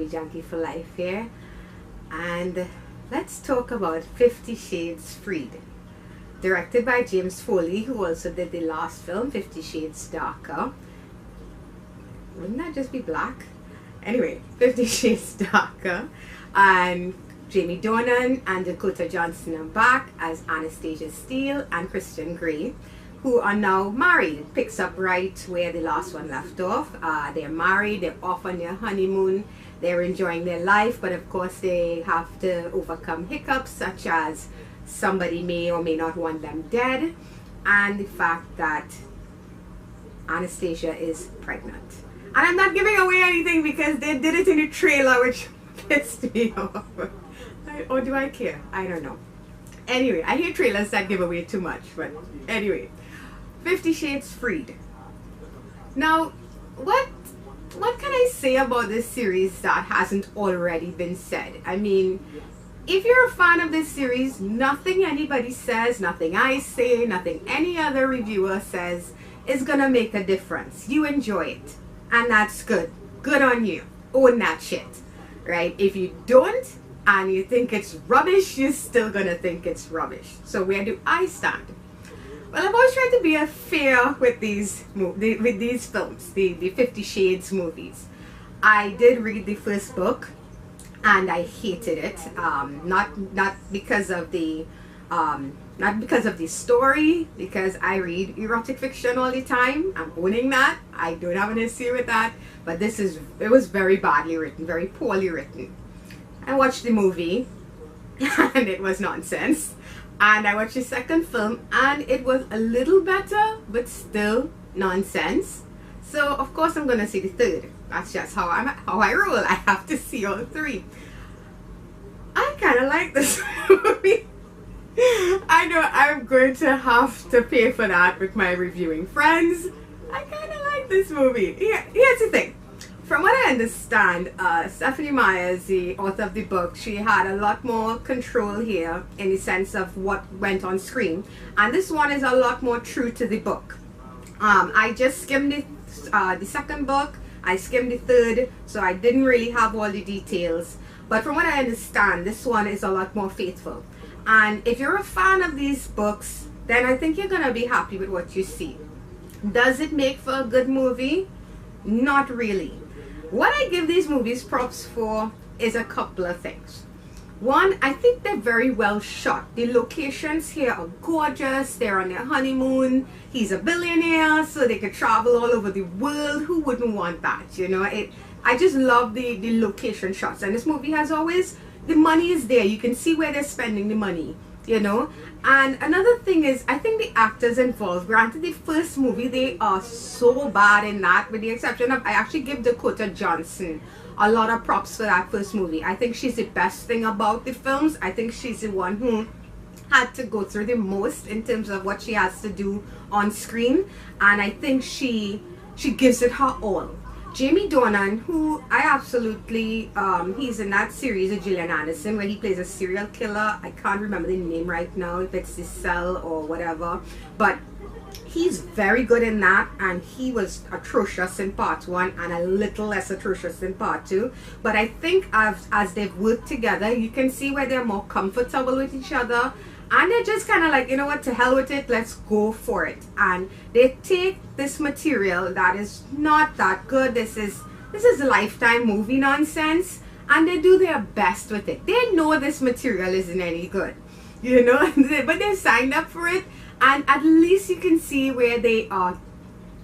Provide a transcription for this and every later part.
movie junkie for life here, and let's talk about 50 Shades Freed, directed by James Foley, who also did the last film, 50 Shades Darker. Wouldn't that just be black? Anyway, 50 Shades Darker, and Jamie Dornan and Dakota Johnson are back as Anastasia Steele and Christian Grey, who are now married. It picks up right where the last one left off. They're married, they're off on their honeymoon, they're enjoying their life, but of course they have to overcome hiccups such as somebody may or may not want them dead, and the fact that Anastasia is pregnant. And I'm not giving away anything because they did it in the trailer, which pissed me off. Or do I care? I don't know. Anyway, I hear trailers that give away too much, but anyway, 50 Shades Freed. Now, what can I say about this series that hasn't already been said? I mean, if you're a fan of this series, nothing anybody says, nothing I say, nothing any other reviewer says is gonna make a difference. You enjoy it, and that's good. Good on you. Own that shit, right? If you don't and you think it's rubbish, you're still gonna think it's rubbish. So where do I stand? Well, I've always tried to be fair with these films, the 50 Shades movies. I did read the first book, and I hated it. Not because of the story, because I read erotic fiction all the time. I'm owning that. I don't have an issue with that. But it was very badly written, very poorly written. I watched the movie, and it was nonsense. And I watched the second film, and it was a little better, but still nonsense. So of course I'm gonna see the third. That's just how I roll. I have to see all three. I kind of like this movie. I know I'm going to have to pay for that with my reviewing friends. I kind of like this movie. Here's the thing. From what I understand, Stephenie Meyers, the author of the book, she had a lot more control here in the sense of what went on screen. And this one is a lot more true to the book. I just skimmed the second book. I skimmed the third, so I didn't really have all the details. But from what I understand, this one is a lot more faithful. And if you're a fan of these books, then I think you're going to be happy with what you see. Does it make for a good movie? Not really. What I give these movies props for is a couple of things. One, I think they're very well shot. The locations here are gorgeous. They're on their honeymoon. He's a billionaire, so they could travel all over the world. Who wouldn't want that? You know, I just love the location shots. And this movie has always, the money is there. You can see where they're spending the money, you know. And another thing is, I think the actors involved, granted the first movie, they are so bad in that, with the exception of, I actually give Dakota Johnson a lot of props for that first movie. I think she's the best thing about the films. I think she's the one who had to go through the most in terms of what she has to do on screen. And I think she gives it her all. Jamie Dornan, who I absolutely, he's in that series of Gillian Anderson where he plays a serial killer. I can't remember the name right now, if it's The Cell or whatever. But he's very good in that, and he was atrocious in part 1 and a little less atrocious in part 2. But I think as they've worked together, you can see where they're more comfortable with each other. And they're just kind of like, you know what, to hell with it, let's go for it. And they take this material that is not that good. This is Lifetime movie nonsense, and they do their best with it. They know this material isn't any good, you know, but they signed up for it. And at least you can see where they are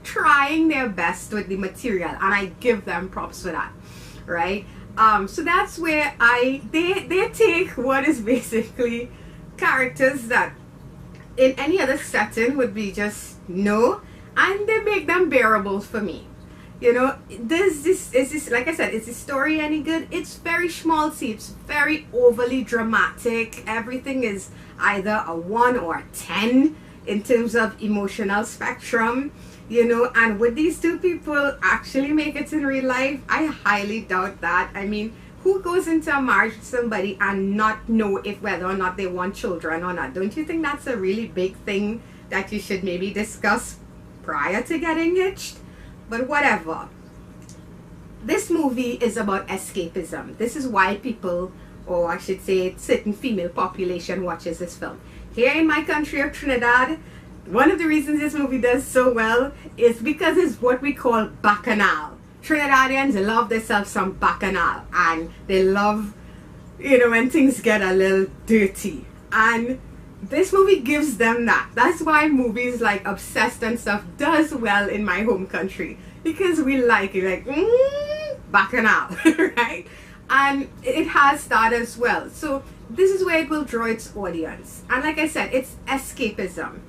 trying their best with the material, and I give them props for that, right? So that's where they take what is basically characters that in any other setting would be just no, and they make them bearable for me. You know, is this like I said, is the story any good? It's very schmaltzy, it's very overly dramatic. Everything is either a 1 or a 10 in terms of emotional spectrum, you know. And would these two people actually make it in real life? I highly doubt that. I mean, who goes into a marriage with somebody and not know if whether or not they want children or not? Don't you think that's a really big thing that you should maybe discuss prior to getting hitched? But whatever. This movie is about escapism. This is why people, or I should say certain female population, watches this film. Here in my country of Trinidad, one of the reasons this movie does so well is because it's what we call bacchanal. Trinidadians love themselves some bacchanal, and they love, you know, when things get a little dirty. And this movie gives them that. That's why movies like Obsessed and stuff does well in my home country, because we like it, like bacchanal, right? And it has that as well. So this is where it will draw its audience. And like I said, it's escapism.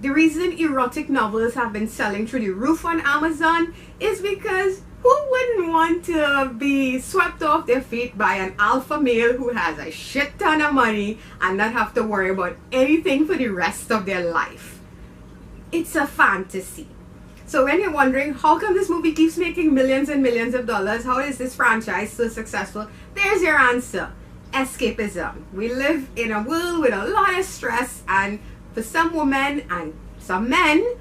The reason erotic novels have been selling through the roof on Amazon is because who wouldn't want to be swept off their feet by an alpha male who has a shit ton of money and not have to worry about anything for the rest of their life? It's a fantasy. So when you're wondering, how come this movie keeps making millions and millions of dollars? How is this franchise so successful? There's your answer. Escapism. We live in a world with a lot of stress, and for some women and some men,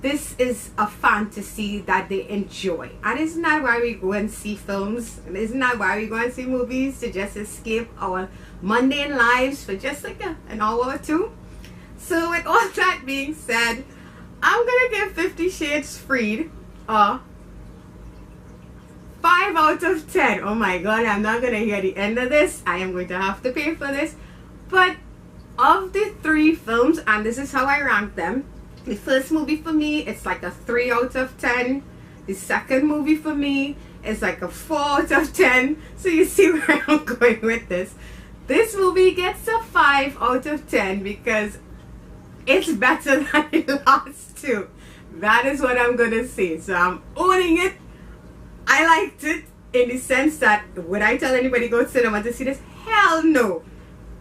this is a fantasy that they enjoy. And isn't that why we go and see films? And isn't that why we go and see movies? To just escape our mundane lives for just like an hour or two? So with all that being said, I'm gonna give 50 Shades Freed a 5 out of 10. Oh my god, I'm not gonna hear the end of this. I am going to have to pay for this. But of the 3 films, and this is how I rank them, the first movie for me, it's like a 3 out of 10. The second movie for me is like a 4 out of 10. So you see where I'm going with this. This movie gets a 5 out of 10 because it's better than the last 2. That is what I'm gonna say. So I'm owning it. I liked it in the sense that, would I tell anybody go to cinema to see this? Hell no.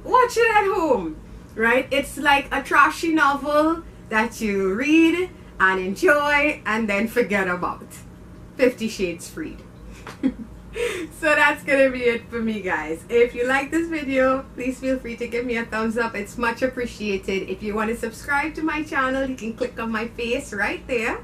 Watch it at home, right? It's like a trashy novel that you read and enjoy and then forget about. 50 Shades Freed. So that's gonna be it for me, guys. If you like this video, please feel free to give me a thumbs up. It's much appreciated. If you want to subscribe to my channel, you can click on my face right there.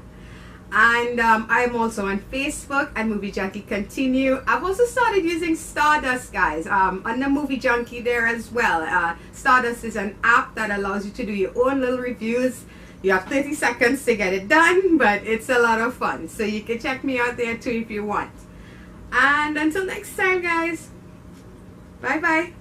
And I'm also on Facebook at Movie Junkie Continue. I've also started using Stardust, guys, on the Movie Junkie there as well. Stardust is an app that allows you to do your own little reviews. You have 30 seconds to get it done, but it's a lot of fun. So you can check me out there too if you want. And until next time, guys, bye bye.